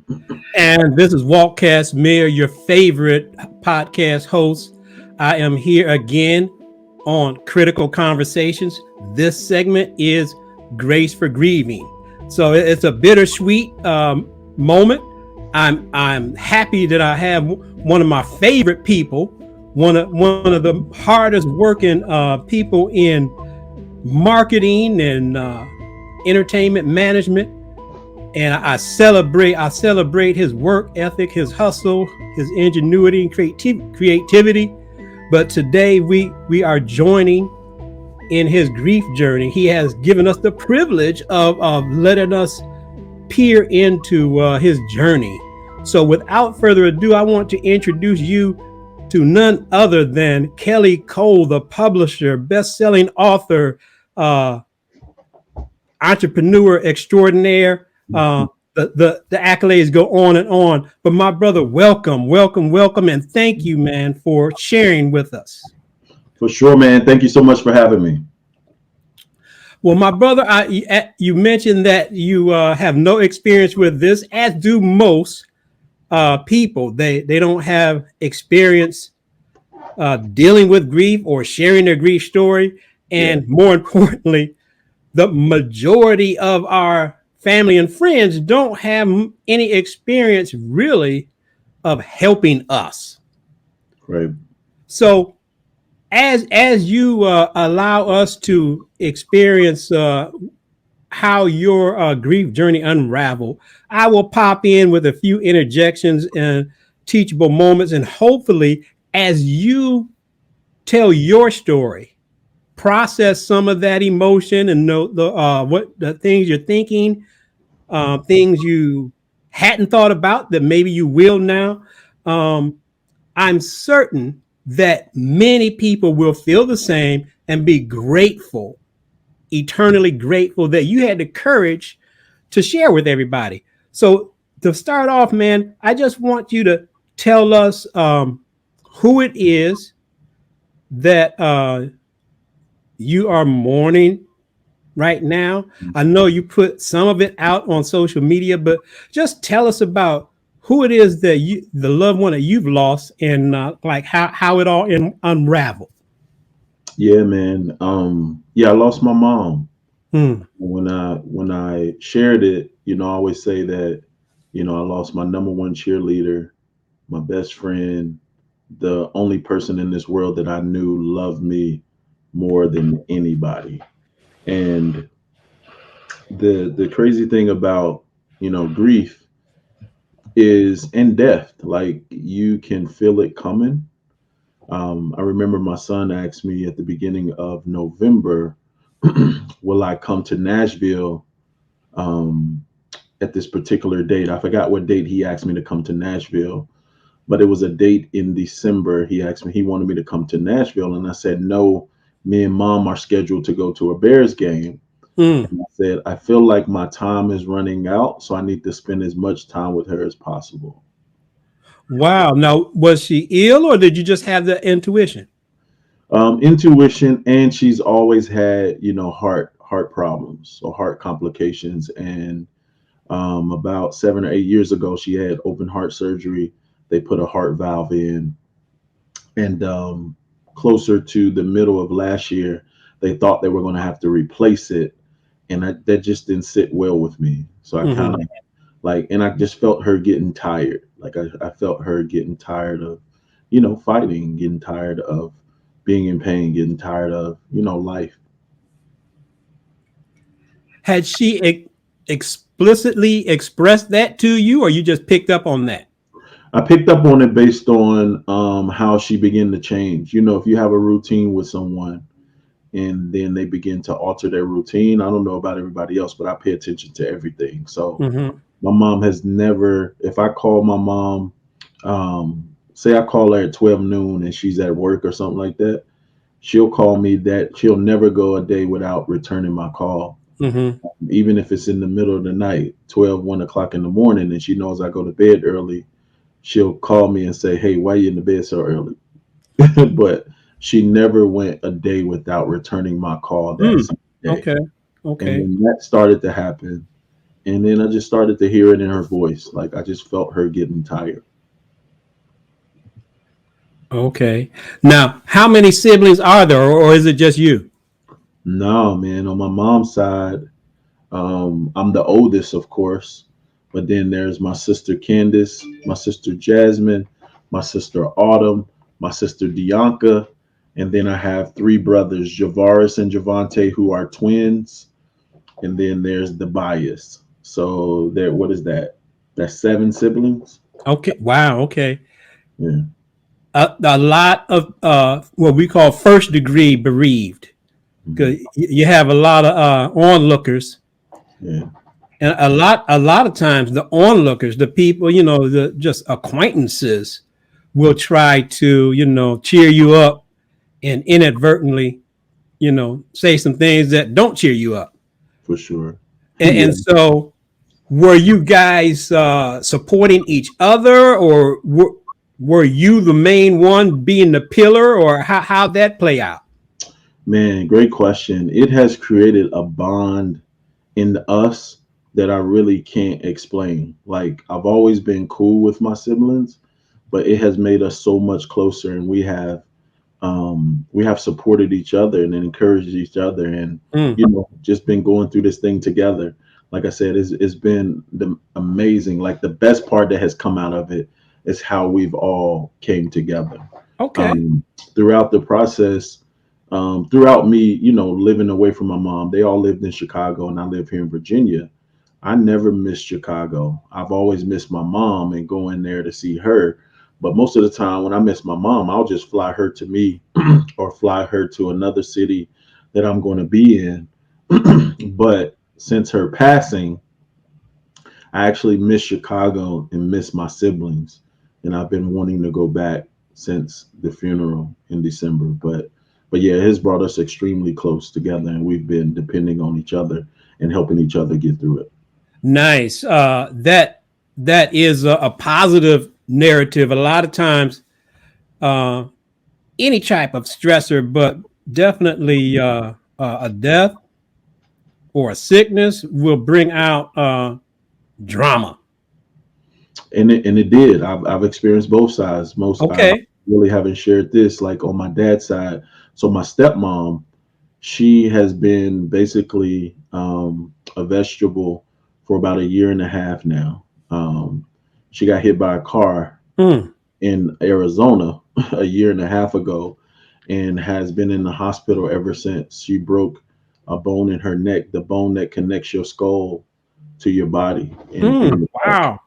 And this is Walt Kasmir, your favorite podcast host. I am here again on Critical Conversations. This segment is Grace for Grieving. So it's a bittersweet moment. I'm happy that I have one of my favorite people, one of the hardest working people in marketing and entertainment management, and I celebrate his work ethic, his hustle, his ingenuity and creativity. But today we are joining in his grief journey. He has given us the privilege of letting us peer into his journey. So without further ado, I want to introduce you to none other than Kelly Cole, the publisher, best-selling author, uh, entrepreneur extraordinaire. The accolades go on and on. But my brother, welcome, and thank you, man, for sharing with us. For sure, man. Thank you so much for having me. Well, my brother, you mentioned that you have no experience with this, as do most people. They don't have experience dealing with grief or sharing their grief story, and more importantly, the majority of our family and friends don't have any experience really of helping us. Right. So as you allow us to experience how your grief journey unraveled, I will pop in with a few interjections and teachable moments, and hopefully as you tell your story, process some of that emotion and know the things you're thinking, things you hadn't thought about that maybe you will now. Um, I'm certain that many people will feel the same and be grateful, eternally grateful that you had the courage to share with everybody. So to start off, man, I just want you to tell us who it is that you are mourning right now. I know you put some of it out on social media, but just tell us about who it is that the loved one that you've lost, and like how it all unraveled. Yeah, man. Yeah, I lost my mom. Hmm. When I shared it, I always say that, I lost my number one cheerleader, my best friend, the only person in this world that I knew loved me more than anybody. And the crazy thing about, grief is in death. Like you can feel it coming. I remember my son asked me at the beginning of November, will I come to Nashville um, at this particular date? I forgot what date he asked me to come to Nashville, but it was a date in December. He asked me, he wanted me to come to Nashville. And I said, no, me and mom are scheduled to go to a Bears game. Hmm. And I said, I feel like my time is running out, so I need to spend as much time with her as possible. Wow. Now, was she ill, or did you just have the intuition? Intuition, and she's always had, heart problems, so heart complications. And about 7 or 8 years ago, she had open heart surgery. They put a heart valve in, and closer to the middle of last year, they thought they were going to have to replace it, and that just didn't sit well with me. So I kind Mm-hmm. of like, and I just felt her getting tired. Like I felt her getting tired of, fighting, getting tired of being in pain, getting tired of, life. Had she explicitly expressed that to you, or you just picked up on that? I picked up on it based on how she began to change. If you have a routine with someone and then they begin to alter their routine, I don't know about everybody else, but I pay attention to everything. So Mm-hmm. my mom has never, if I call my mom, say I call her at 12 noon and she's at work or something like that, she'll call me that she'll never go a day without returning my call. Mm-hmm. Even if it's in the middle of the night, 12, 1 o'clock in the morning, and she knows I go to bed early, she'll call me and say, hey, why are you in the bed so early? But she never went a day without returning my call that Mm. same day. Okay. And Okay. when that started to happen, And then I just started to hear it in her voice. Like I just felt her getting tired. Okay. Now, how many siblings are there, or is it just you? No, man, on my mom's side, I'm the oldest, of course, but then there's my sister Candace, my sister Jasmine, my sister Autumn, my sister Dianca, and then I have three brothers, Javaris and Javante, who are twins, and then there's the bias. So there, what is that? That's seven siblings. Okay. Wow. Okay. Yeah, A lot of what we call first degree bereaved. mhm, Because you have a lot of onlookers, yeah, and a lot of times the onlookers, the people, the just acquaintances, will try to cheer you up and inadvertently say some things that don't cheer you up. for sure. Yeah, And so, were you guys supporting each other, or were you the main one being the pillar, or how that play out? man, great question. It has created a bond in us that I really can't explain. Like I've always been cool with my siblings, but it has made us so much closer, and we have supported each other and encouraged each other, and Mm, just been going through this thing together. Like I said, it's been amazing. Like the best part that has come out of it is how we've all came together okay. um, throughout the process. Throughout me, living away from my mom, they all lived in Chicago, and I live here in Virginia. I never missed Chicago. I've always missed my mom and going there to see her. But most of the time, when I miss my mom, I'll just fly her to me or fly her to another city that I'm going to be in. But since her passing, I actually miss Chicago and miss my siblings. And I've been wanting to go back since the funeral in December. But yeah, it has brought us extremely close together, and we've been depending on each other and helping each other get through it. Nice. That is a positive narrative. A lot of times, uh, any type of stressor, but definitely a death or a sickness will bring out drama. And it did. I've experienced both sides. Most I Okay. really haven't shared this, like on my dad's side. So my stepmom, she has been basically a vegetable for about a year and a half now. She got hit by a car Mm, in Arizona a year and a half ago, and has been in the hospital ever since. She broke a bone in her neck, the bone that connects your skull to your body in the back. wow.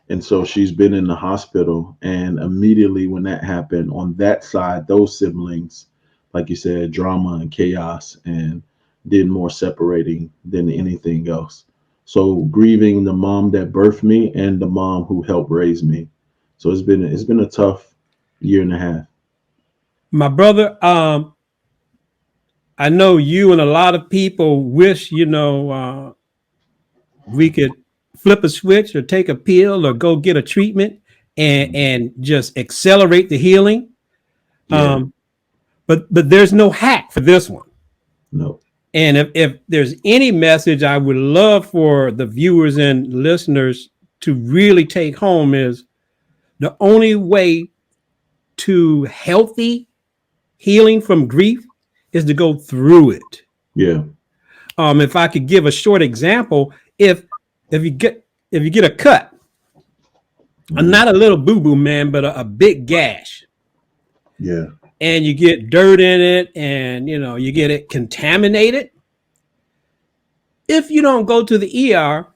And so she's been in the hospital. And immediately when that happened, on that side, those siblings, like you said, drama and chaos, and did more separating than anything else. So grieving the mom that birthed me and the mom who helped raise me. So it's been a tough year and a half. My brother, I know you and a lot of people wish, we could flip a switch or take a pill or go get a treatment and just accelerate the healing. Yeah, But there's no hack for this one. no, And if there's any message I would love for the viewers and listeners to really take home is the only way to healthy healing from grief is to go through it. yeah, If I could give a short example, if you get if you get a cut, mhm, not a little boo boo man, but a big gash, yeah, and you get dirt in it, and you get it contaminated. If you don't go to the ER,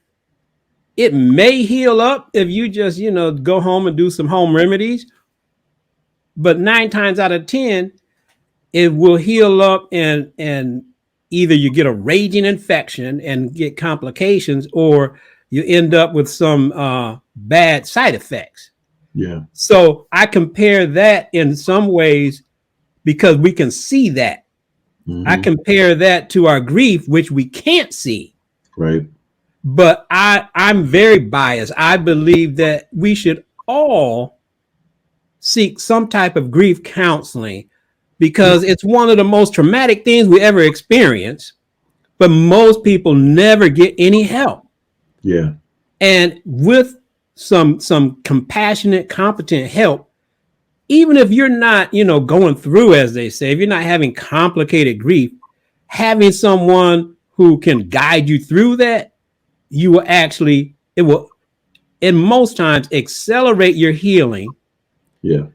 it may heal up if you just go home and do some home remedies. But 9 times out of 10, it will heal up, and either you get a raging infection and get complications, or you end up with some bad side effects. yeah, So I compare that in some ways because we can see that. I hmm, compare that to our grief, which we can't see. right, But I'm very biased. I believe that we should all seek some type of grief counseling yeah, because it's one of the most traumatic things we ever experience. But most people never get any help. Yeah. And with some compassionate, competent help, even if you're not, going through, as they say, if you're not having complicated grief, having someone who can guide you through that, you will actually, it will, in most times, accelerate your healing Yeah.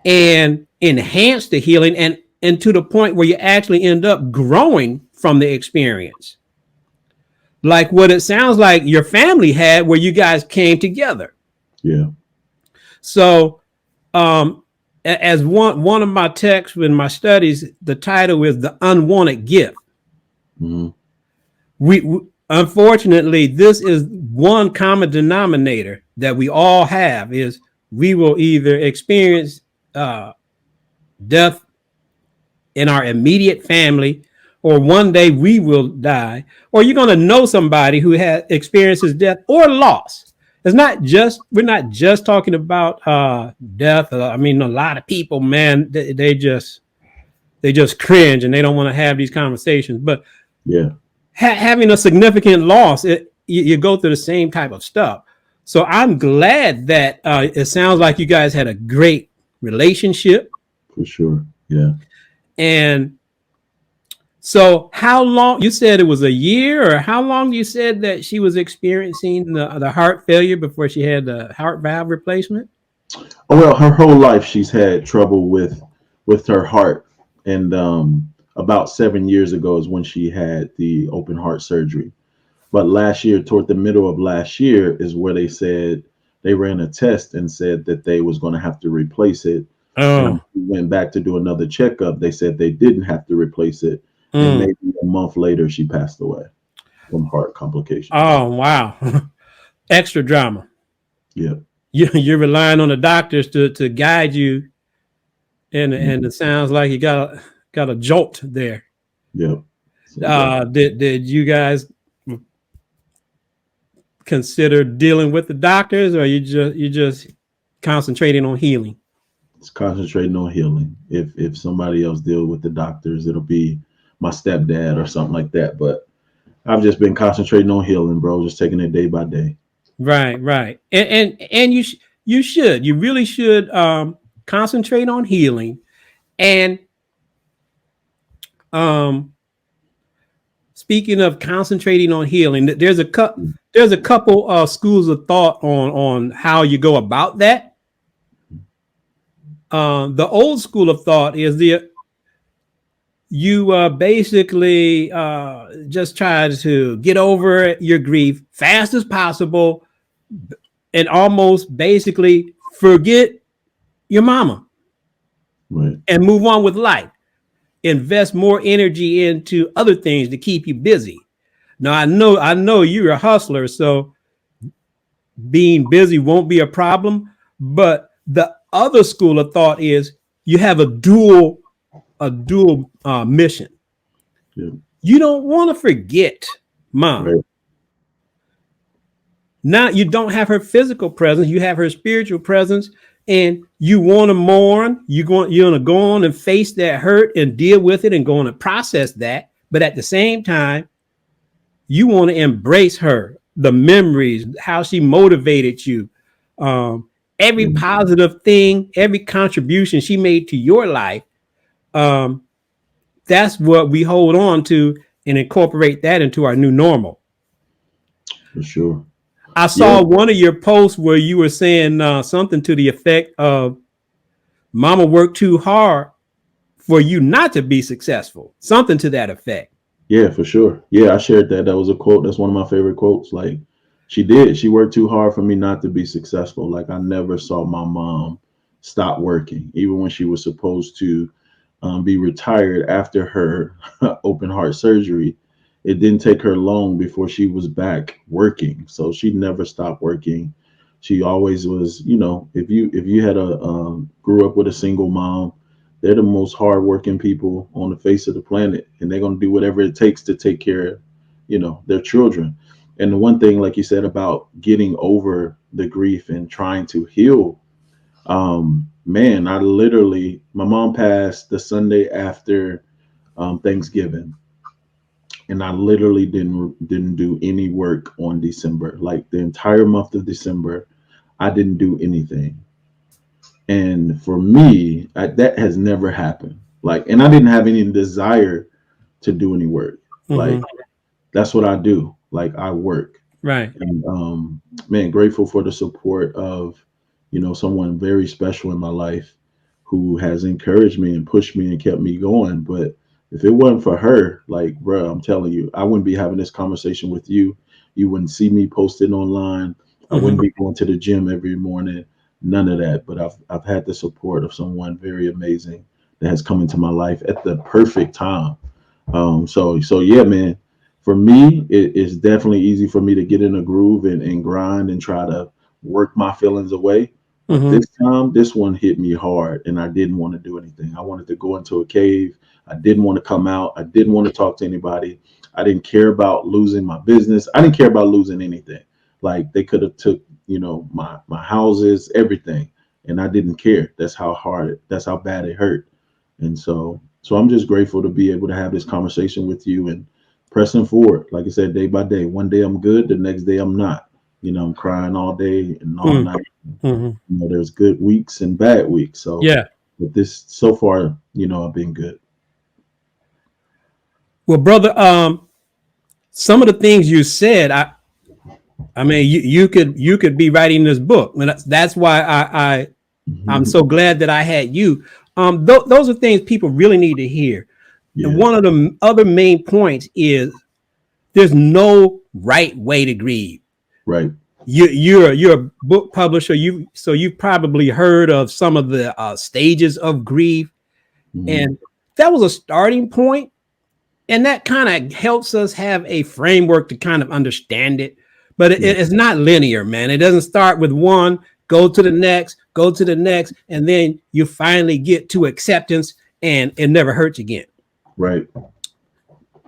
and enhance the healing, and to the point where you actually end up growing from the experience. Like what it sounds like your family had, where you guys came together. Yeah. So, as one of my texts in my studies, the title is "The Unwanted Gift." Hmm. We unfortunately, this is one common denominator that we all have: is we will either experience uh, death in our immediate family, or one day we will die, or you're going to know somebody who has experiences death or loss. It's not just, we're not just talking about death. I mean, a lot of people, man, they just cringe and they don't want to have these conversations. But Yeah. having a significant loss, you go through the same type of stuff. So I'm glad that it sounds like you guys had a great relationship. For sure. Yeah. And so, how long, you said it was a year, or how long you said that she was experiencing the heart failure before she had the heart valve replacement? Oh, well, her whole life she's had trouble with her heart, and about 7 years ago is when she had the open heart surgery. But last year, toward the middle of last year, is where they said they ran a test and said that they was going to have to replace it. And Oh, when we went back to do another checkup, they said they didn't have to replace it. And mm. maybe a month later, she passed away from heart complications. Oh, wow. Extra drama. Yeah. You're relying on the doctors to guide you, and Mhm. it sounds like you got a jolt there. Yeah. So yeah. Did you guys consider dealing with the doctors, or you just concentrating on healing? It's concentrating on healing. If somebody else deal with the doctors, it'll be my stepdad or something like that. But I've just been concentrating on healing, bro. Just taking it day by day. Right, right. And you really should concentrate on healing. And um speaking of concentrating on healing, there's a couple schools of thought on how you go about that. The old school of thought is the you basically just try to get over your grief fast as possible, and almost basically forget your mama Right. and move on with life. Invest more energy into other things to keep you busy. Now I know you're a hustler, so being busy won't be a problem. But the other school of thought is you have a dual mission. Yeah. You don't want to forget mom. Right. Now you don't have her physical presence, you have her spiritual presence, and you want to mourn. You're going to go on and face that hurt and deal with it and go on and process that. But at the same time, you want to embrace her, the memories, how she motivated you, every Yeah. positive thing, every contribution she made to your life. Um, that's what we hold on to and incorporate that into our new normal. For sure. I Yeah. saw one of your posts where you were saying something to the effect of "Mama worked too hard for you not to be successful," something to that effect. Yeah. For sure. Yeah. I shared that. That was a quote. That's one of my favorite quotes. Like she did. She worked too hard for me not to be successful. Like I never saw my mom stop working, even when she was supposed to be retired after her open heart surgery. It didn't take her long before she was back working. So she never stopped working. She always was, if you had a grew up with a single mom, they're the most hardworking people on the face of the planet, and they're gonna do whatever it takes to take care of, their children. And the one thing, like you said, about getting over the grief and trying to heal, man, I literally, my mom passed the Sunday after Thanksgiving. and I literally didn't do any work on December. Like the entire month of December, I didn't do anything. And for me, that has never happened. Like, and I didn't have any desire to do any work. Like, Mm-hmm. that's what I do. Like, I work. Right. And man, grateful for the support of, someone very special in my life who has encouraged me and pushed me and kept me going. But if it wasn't for her, like, bro, I'm telling you, I wouldn't be having this conversation with you. You wouldn't see me posting online. I Mm-hmm. wouldn't be going to the gym every morning. None of that. But I've had the support of someone very amazing that has come into my life at the perfect time. So yeah, man. For me, it's definitely easy for me to get in a groove and grind and try to work my feelings away. But Mm-hmm. this time, this one hit me hard, and I didn't want to do anything. I wanted to go into a cave. I didn't want to come out. I didn't want to talk to anybody. I didn't care about losing my business. I didn't care about losing anything. Like they could have took, my houses, everything, and I didn't care. That's how bad it hurt. And so I'm just grateful to be able to have this conversation with you and pressing forward. Like I said, day by day. One day I'm good, the next day I'm not. I'm crying all day and all Mm-hmm. night. Mm-hmm. There's good weeks and bad weeks. So, Yeah. but this so far, I've been good. Well, brother, some of the things you said, I mean, you could be writing this book, and that's why I'm Mhm. so glad that I had you. Those are things people really need to hear. And Yeah. one of the other main points is there's no right way to grieve. Right. You're a book publisher. You've probably heard of some of the stages of grief, Mhm. and that was a starting point, and that kind of helps us have a framework to kind of understand it. But Yeah. it's not linear, man. It doesn't start with one, go to the next, and then you finally get to acceptance, and it never hurts again. Right.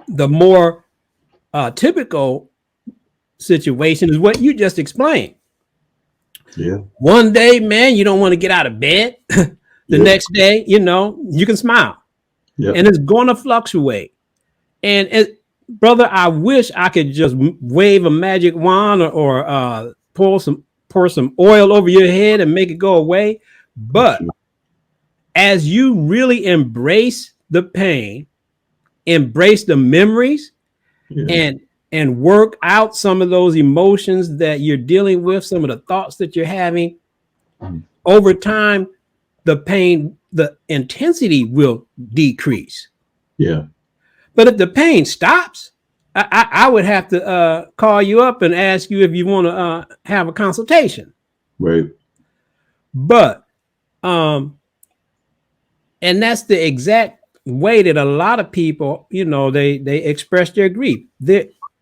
The more typical situation is what you just explained. Yeah. One day, man, you don't want to get out of bed. The Yep. next day, you can smile, Yep. and it's going to fluctuate. And brother, I wish I could just wave a magic wand or pour some oil over your head and make it go away. For But sure. as you really embrace the pain, embrace the memories, Yeah. and work out some of those emotions that you're dealing with, some of the thoughts that you're having, Mhm. over time, the pain, the intensity will decrease. Yeah. But if the pain stops, I would have to call you up and ask you if you want to have a consultation. Right. But and that's the exact way that a lot of people, they express their grief.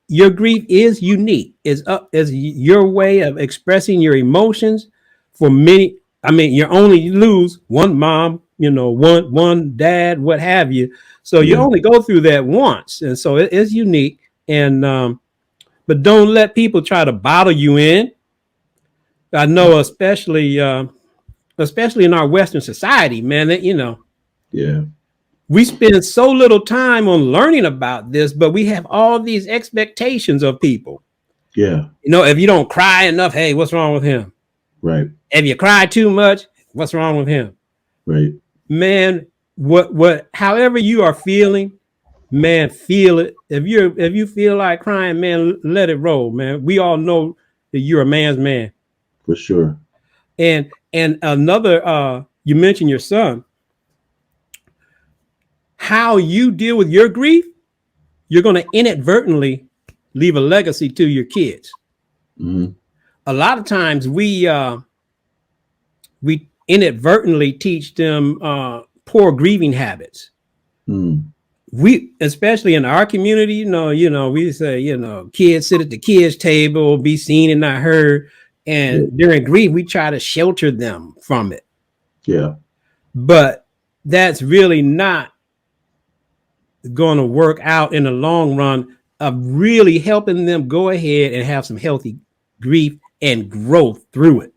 Your grief is unique. Is your way of expressing your emotions. For many, I mean, you only lose one mom, one dad, what have you. So you Yeah. only go through that once, and so it is unique. And but don't let people try to bottle you in. I know, especially in our Western society, man. That Yeah. we spend so little time on learning about this, but we have all these expectations of people. Yeah. If you don't cry enough, hey, what's wrong with him? Right. If you cry too much, what's wrong with him? Right. Man, however you are feeling, man, feel it. If you feel like crying, man, let it roll, man. We all know that you're a man's man. For sure. And another, you mentioned your son. How you deal with your grief, you're going to inadvertently leave a legacy to your kids. Hmm. A lot of times we inadvertently teach them poor grieving habits. Mm. We, especially in our community, we say, kids sit at the kids table, be seen and not heard. Yeah. And during grief, we try to shelter them from it. Yeah. But that's really not going to work out in the long run of really helping them go ahead and have some healthy grief and growth through it.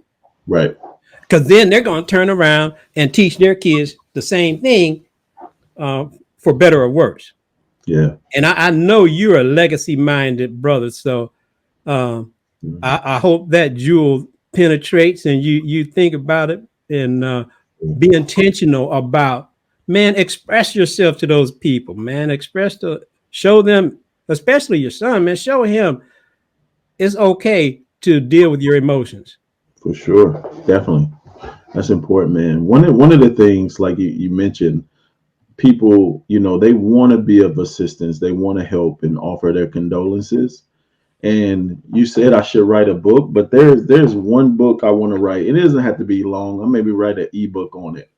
Right. Because then they're going to turn around and teach their kids the same thing, uh, for better or worse. Yeah. And I know you're a legacy minded brother. So um, Mhm. I hope that jewel penetrates and you think about it and Yeah, be intentional about, man, express yourself to those people, man. Show them, especially your son, man, show him it's okay to deal with your emotions. for sure. Definitely. That's important, man. One of the things, like you mentioned, people, they want to be of assistance. They want to help and offer their condolences. And you said I should write a book, but there's one book I want to write. It doesn't have to be long. I maybe write an ebook on it.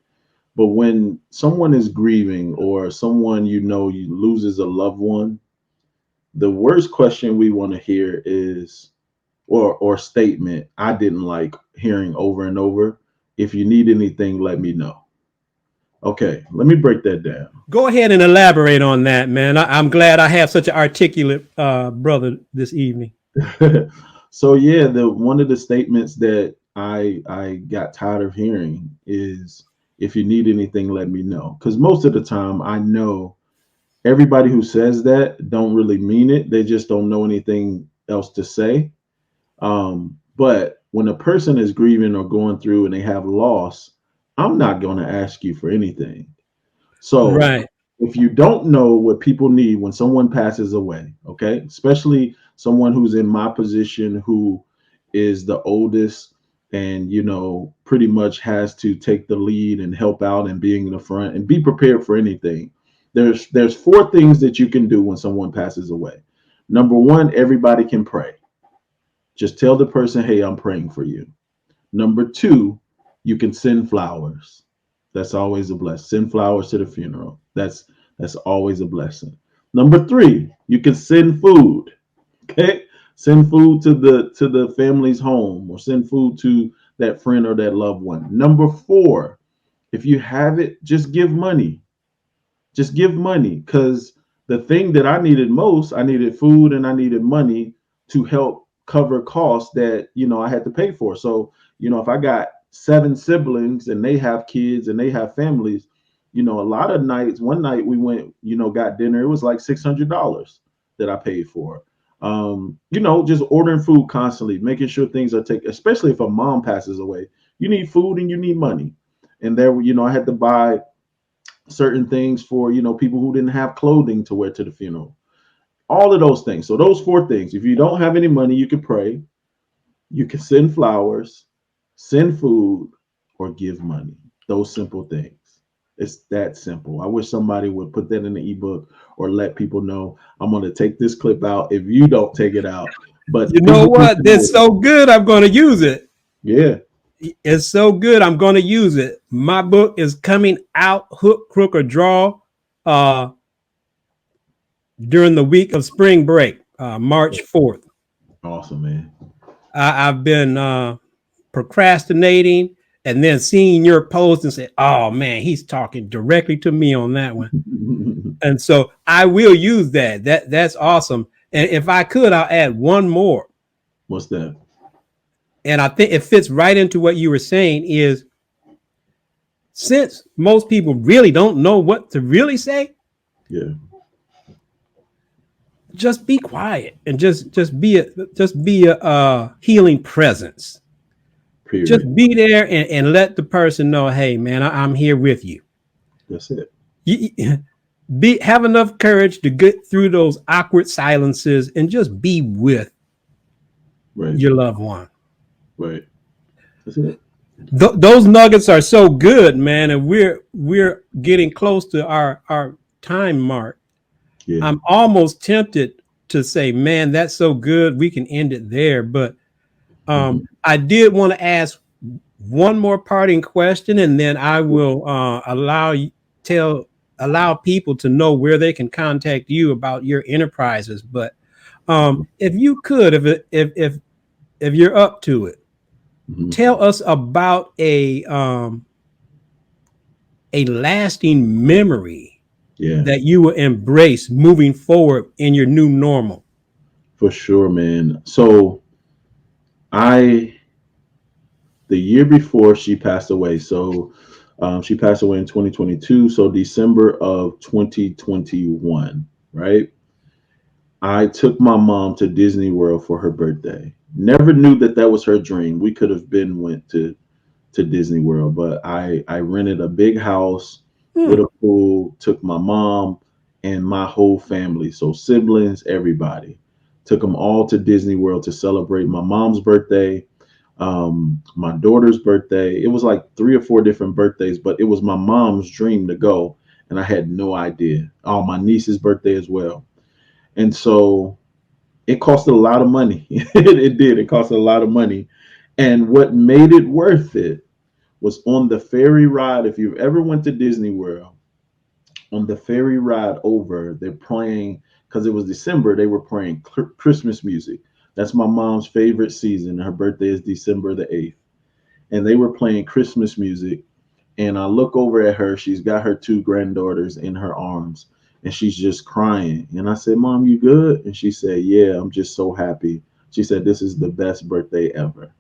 But when someone is grieving or someone you loses a loved one, the worst question we want to hear is or statement I didn't like hearing over and over. If you need anything, let me know. Okay, let me break that down. Go ahead and elaborate on that, man. I'm glad I have such an articulate brother this evening. So yeah, the one of the statements that I got tired of hearing is if you need anything, let me know. Because most of the time I know everybody who says that don't really mean it. They just don't know anything else to say. But when a person is grieving or going through and they have loss, I'm not going to ask you for anything. So Right. if you don't know what people need when someone passes away, okay, especially someone who's in my position who is the oldest and pretty much has to take the lead and help out and being in the front and be prepared for anything. There's four things that you can do when someone passes away. Number one, everybody can pray. Just tell the person, hey, I'm praying for you. Number two, you can send flowers. That's always a blessing. Send flowers to the funeral. That's always a blessing. Number three, you can send food. Okay, send food to the family's home or send food to that friend or that loved one. Number four, if you have it, just give money. Just give money because the thing that I needed most, I needed food and I needed money to help cover costs that I had to pay for. So if I got seven siblings and they have kids and they have families, a lot of nights. One night we went, got dinner. It was like $600 that I paid for. Just ordering food constantly, making sure things are taken. Especially if a mom passes away, you need food and you need money. And there, I had to buy certain things for people who didn't have clothing to wear to the funeral, all of those things. So those four things: if you don't have any money, you can pray, you can send flowers, send food, or give money. Those simple things. It's that simple. I wish somebody would put that in the ebook or let people know. I'm going to take this clip out if you don't take it out, You but know people need what? to know It's that. so good. I'm going to use it. Yeah. It's so good. I'm going to use it. My book is coming out, hook, crook, or draw, uh, during the week of spring break, March 4th. Awesome, man. I've been procrastinating and then seeing your post and say, oh man, he's talking directly to me on that one. And so I will use that. That's awesome. And if I could, I'll add one more. What's that? And I think it fits right into what you were saying is since most people really don't know what to really say, Yeah. just be quiet and just be a healing presence. Just Period. be there and let the person know, hey man, I'm here with you. That's it. You have enough courage to get through those awkward silences and just be with Right. your loved one. Right. That's it. Those nuggets are so good, man, and we're getting close to our time mark. Yeah. I'm almost tempted to say, man, that's so good, we can end it there. But Mhm. I did want to ask one more parting question, and then I will tell allow people to know where they can contact you about your enterprises. But if you could, if you're up to it, Mhm. tell us about a lasting memory Yeah, that you will embrace moving forward in your new normal. for sure, man. So I, the year before she passed away, she passed away in 2022. So December of 2021. right? I took my mom to Disney World for her birthday. Never knew that that was her dream. We could have been went to Disney World, but I rented a big house with Hmm. a pool, took my mom and my whole family, so siblings, everybody. Took them all to Disney World to celebrate my mom's birthday, my daughter's birthday. It was like 3 or 4 different birthdays, but it was my mom's dream to go, and I had no idea. Oh, my niece's birthday as well. And so it cost a lot of money. It did. It cost a lot of money. And what made it worth it was on the ferry ride. If you've ever went to Disney World, on the ferry ride over, they're playing, because it was December, they were playing Christmas music. That's my mom's favorite season. Her birthday is December the 8th. And they were playing Christmas music. And I look over at her. She's got her 2 granddaughters in her arms and she's just crying. And I said, Mom, you good? And she said, Yeah, I'm just so happy. She said, This is the best birthday ever.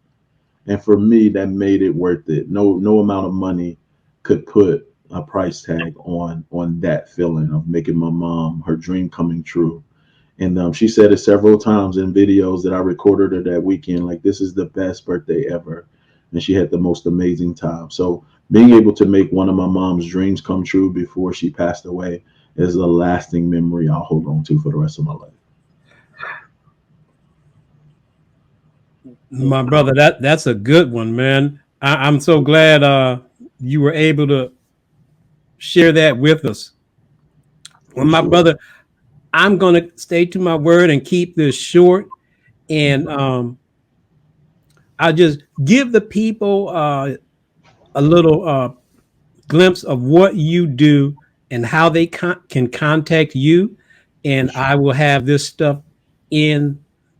And for me, that made it worth it. No amount of money could put a price tag on that feeling of making my mom her dream coming true. And she said it several times in videos that I recorded her that weekend. Like, this is the best birthday ever. And she had the most amazing time. So being able to make one of my mom's dreams come true before she passed away is a lasting memory I'll hold on to for the rest of my life. My brother, that's a good one, man. I'm so glad you were able to share that with us. Well, For my sure. brother, I'm gonna stay to my word and keep this short, and I'll just give the people a little glimpse of what you do and how they can contact you, For and sure. I will have this stuff in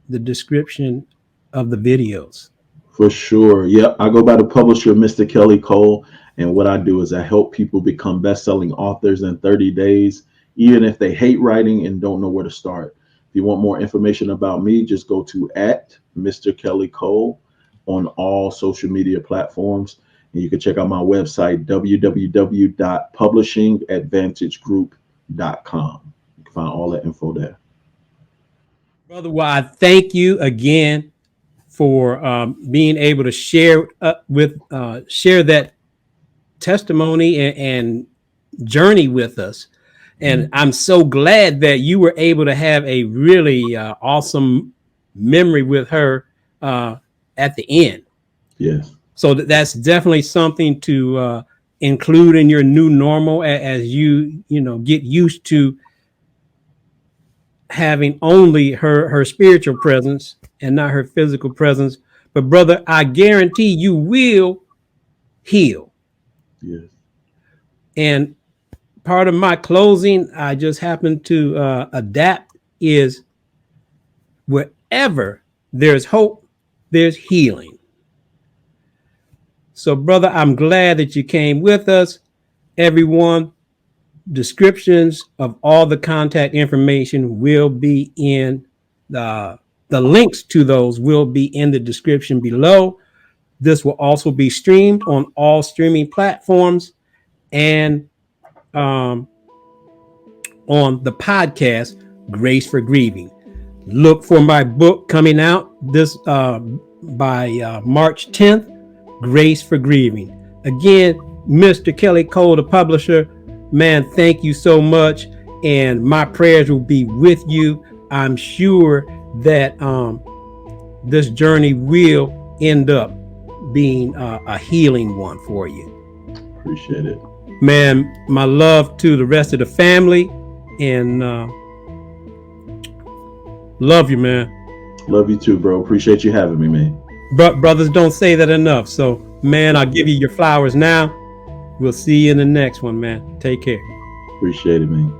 the description of the videos. For sure. Yep. I go by the publisher, Mr. Kelly Cole. And what I do is I help people become best selling authors in 30 days, even if they hate writing and don't know where to start. If you want more information about me, just go to at Mr. Kelly Cole on all social media platforms. And you can check out my website, www.publishingadvantagegroup.com. You can find all that info there. Brother, well, I thank you again for being able to share share that testimony and journey with us. And I'm so glad that you were able to have a really awesome memory with her at the end. Yes. So that's definitely something to include in your new normal as you get used to having only her spiritual presence and not her physical presence. But brother, I guarantee you will heal. Yes. And part of my closing, I just happen to adapt is wherever there's hope, there's healing. So, brother, I'm glad that you came with us. Everyone, descriptions of all the contact information will be in the links to those will be in the description below. This will also be streamed on all streaming platforms and um, on the podcast Grace for Grieving. Look for my book coming out this by March 10th, Grace for Grieving. Again, Mr. Kelly Cole, the publisher, man, thank you so much. And my prayers will be with you. I'm sure that this journey will end up being a healing one for you. Appreciate it. Man, my love to the rest of the family and love you, man. Love you too, bro. Appreciate you having me, man. But brothers don't say that enough. So, man, I'll give you your flowers now. We'll see you in the next one, man. Take care. Appreciate it, man.